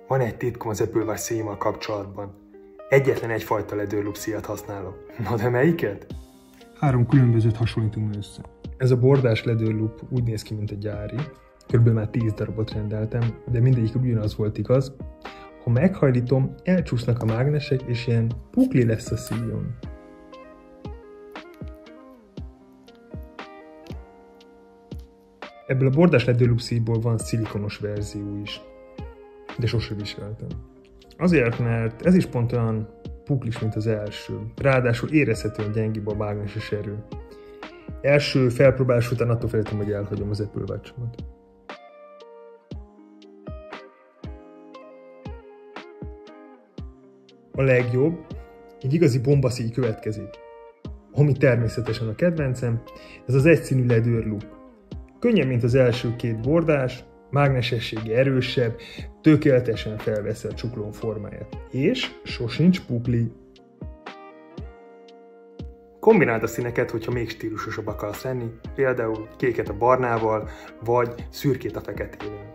Van egy titkom az Apple Watch szíjimmal kapcsolatban. Egyetlen egyfajta ledőrlup szíjat használok. Na de melyiket? 3 különbözőt hasonlítunk össze. Ez a bordás ledőrlup úgy néz ki, mint a gyári. Körülbelül már 10 darabot rendeltem, de mindegyik ugyanaz volt igaz. Ha meghajlítom, elcsúsznak a mágnesek, és ilyen pukli lesz a szíjon. Ebből a bordás ledőrlup szíjból van szilikonos verzió is, de sose viseltem. Azért, mert ez is pont olyan puklis, mint az első. Ráadásul érezhetően gyengébb a mágneses erő. Első felpróbálás után attól féltem, hogy elhagyom az Apple Watch-omat. A legjobb, egy igazi bombaszíj következik, ami természetesen a kedvencem, ez az egyszínű ledőrlup. Könnyen, mint az első 2 bordás, mágnesessége erősebb, tökéletesen felveszi a csuklón formáját. És sosincs pukli. Kombináld a színeket, hogyha még stílusosabb akarsz lenni, például kéket a barnával, vagy szürkét a feketével.